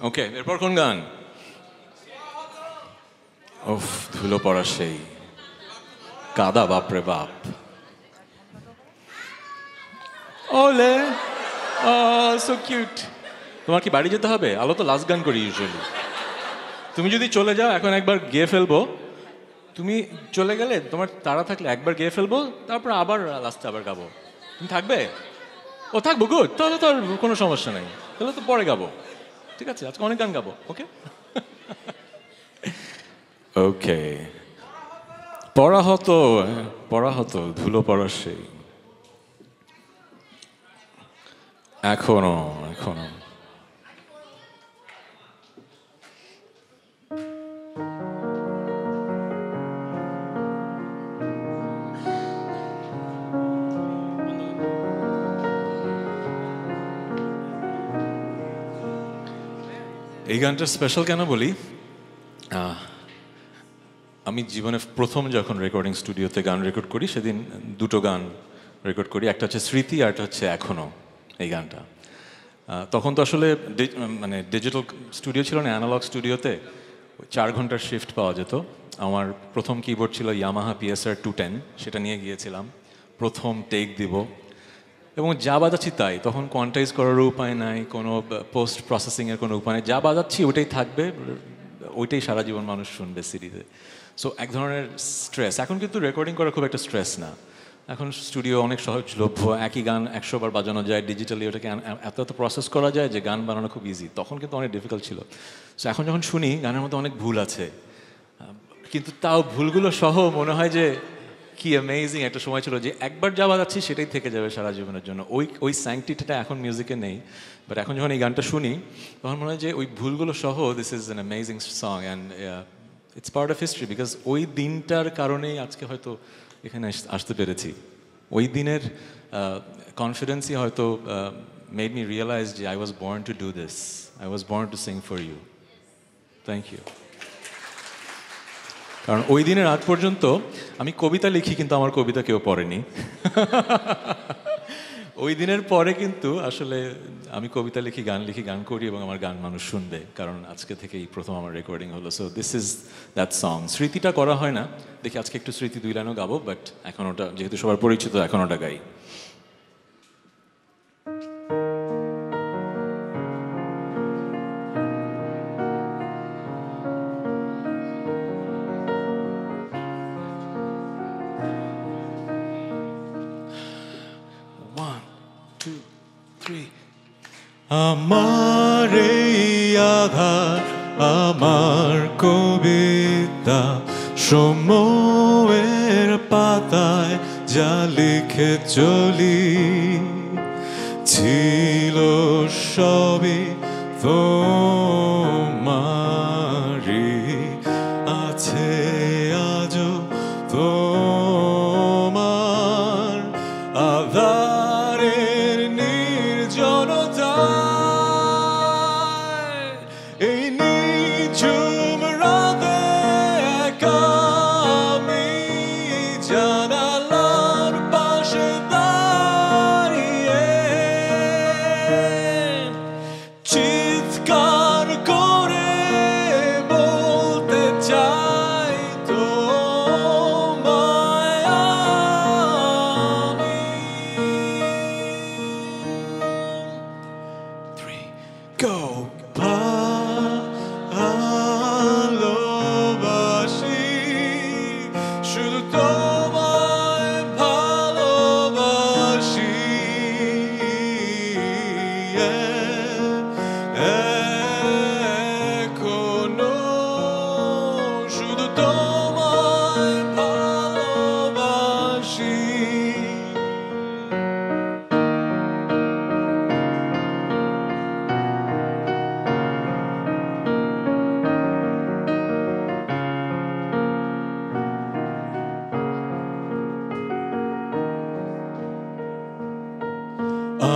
ওকে, এরপর কোন গান? ওফ, ধুলো পড়া সেই কাদা, বাপরে বাপ। ওলে, সো কিউট। তোমার কি বাড়ি যেতে হবে? আলো তো লাস্ট গান করি ইউজুয়ালি। তুমি যদি চলে যাও, এখন একবার গেয়ে ফেলবো। তুমি চলে গেলে, তোমার তাড়া থাকলে একবার গেয়ে ফেলবো, তারপর আবার লাস্টে আবার গাবো। তুমি থাকবে? ও থাকবো, গুড। তাহলে তো আর কোনো সমস্যা নেই, তাহলে তো পরে গাবো। ঠিক আছে, আজকে অনেক গান গাবো। ওকে ওকে। পড়া হতো ধুলো পড়া সেই এখনো এখনো। এই গানটা স্পেশাল কেন বলি, আমি জীবনে প্রথম যখন রেকর্ডিং স্টুডিওতে গান রেকর্ড করি, সেদিন দুটো গান রেকর্ড করি। একটা হচ্ছে স্মৃতি, আর একটা হচ্ছে এখনো। এই গানটা তখন তো আসলে মানে ডিজিটাল স্টুডিও ছিল না, অ্যানালগ স্টুডিওতে 4 ঘন্টার শিফট পাওয়া যেত। আমার প্রথম কিবোর্ড ছিল ইয়ামাহা PSR 210, সেটা নিয়ে গিয়েছিলাম। প্রথম টেক দিব এবং যা বাজাচ্ছি তাই। তখন কোয়ান্টাইজ করারও উপায় নাই, কোনো পোস্ট প্রসেসিংয়ের কোনো উপায় নেই। যা বাজাচ্ছি ওইটাই থাকবে, ওইটাই সারা জীবন মানুষ শুনবে সিডিতে। সো এক ধরনের স্ট্রেস। এখন কিন্তু রেকর্ডিং করা খুব একটা স্ট্রেস না, এখন স্টুডিও অনেক সহজলভ্য। একই গান 100 বার বাজানো যায় ডিজিটালি, ওটাকে এত এত প্রসেস করা যায় যে গান বানানো খুব ইজি। তখন কিন্তু অনেক ডিফিকাল্ট ছিল। সো এখন যখন শুনি গানের মধ্যে অনেক ভুল আছে, কিন্তু তাও ভুলগুলো সহ মনে হয় যে কি অ্যামেজিং একটা সময় ছিল, যে একবার যা বাজাচ্ছি সেটাই থেকে যাবে সারা জীবনের জন্য। ওই স্যাংটিটিটা এখন মিউজিকে নেই। বাট এখন যখন এই গানটা শুনি, তখন মনে হয় যে ওই ভুলগুলো সহ this is an amazing song, and it's part of history. Because ওই দিনটার কারণেই আজকে হয়তো এখানে আসতে পেরেছি। ওই দিনের কনফিডেন্সই হয়তো মেড মি রিয়েলাইজ যে I was born to do this, I was born to sing for you. Thank you. কারণ ওই দিনের আগ পর্যন্ত আমি কবিতা লিখি, কিন্তু আমার কবিতা কেউ পড়েনি। ওই দিনের পরে কিন্তু আসলে আমি কবিতা লিখি, গান করি, এবং আমার গান মানুষ শুনবে, কারণ আজকে থেকেই প্রথম আমার রেকর্ডিং হলো। So this is that song. স্মৃতিটা করা হয় না, দেখি আজকে একটু স্মৃতি 2 লাইনও গাবো, বাট এখন ওটা যেহেতু সবার পরিচিত, এখন ওটা গাই। আমার এই আধার, আমার কবিতা, সময়ের পাতায় যা লিখে চলি, ছিল সবই তোমারই, আছে আজও তোমার আধারের নির্জনতায়। এই নিঝুম রাতে একা আমি জানালার পাশে দাঁড়িয়ে চিৎকার করে বলতে চাই তোমায় আমি। 3 go ভালোবাসি, শুধু তোমায় ভালোবাসি, এখনো শুধু তোমায় ভালোবাসি।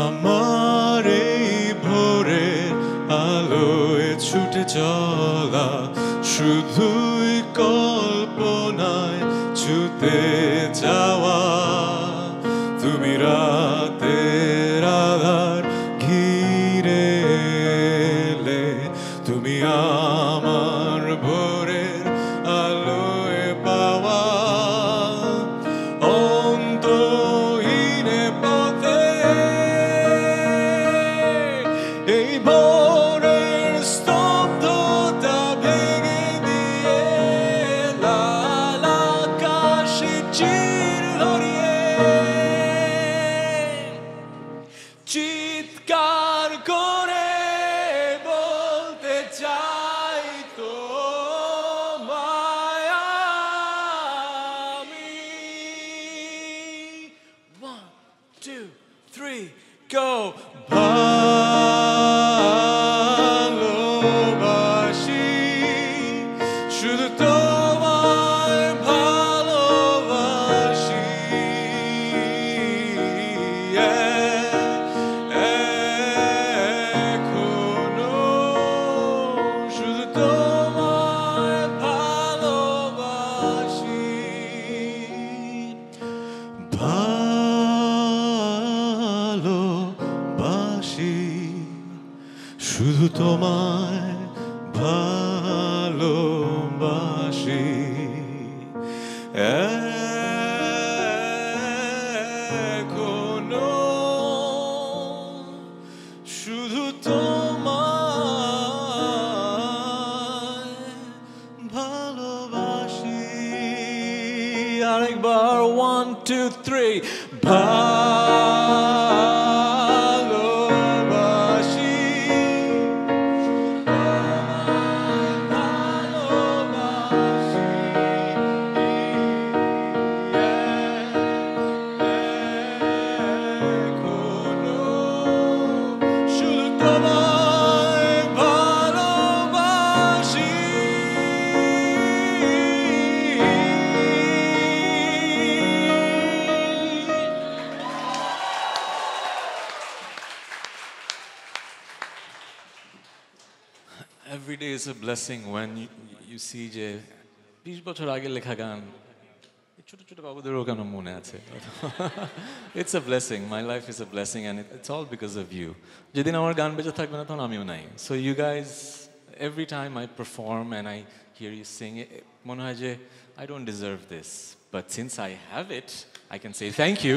আমার এই ভোরের আলোয় ছুটে চলা শুধুই কল্পনায় ছুতে যাওয়া, তুমি রাতের আধার ঘিরে এলে, চিৎকার করে বলতে চাই তো আমি 1 2 3 go ভালোবাসি শুধু তোমায় ভালোবাসি এখনো শুধু তোমায় ভালোবাসি ভালোবাসি শুধু তোমায় ভালোবাসি এখনো শুধু তোমায় ভালোবাসি আরেকবার 1 2 3 ভালোবাসি শুধু তোমায় ভালোবাসি Every day is a blessing when you see যে 20 বছর আগে লেখা গান এই ছোট ছোট বাবুদেরও কেন মনে আছে It's a blessing. My life is a blessing and it's all because of you. যেদিন আমার গান বেঁচে থাকবে না তখন আমিও নাই. So you guys, every time I perform and I hear you sing, মনে হয় যে I don't deserve this. But since I have it, I can say thank you.